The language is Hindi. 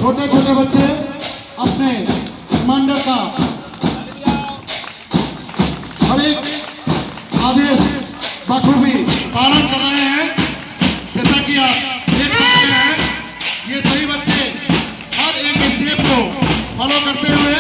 छोटे छोटे बच्चे अपने कमांडर का हर एक आदेश बखूबी पालन कर रहे हैं। जैसा कि आप देख सकते हैं, ये सभी बच्चे हर एक स्टेप को फॉलो करते हुए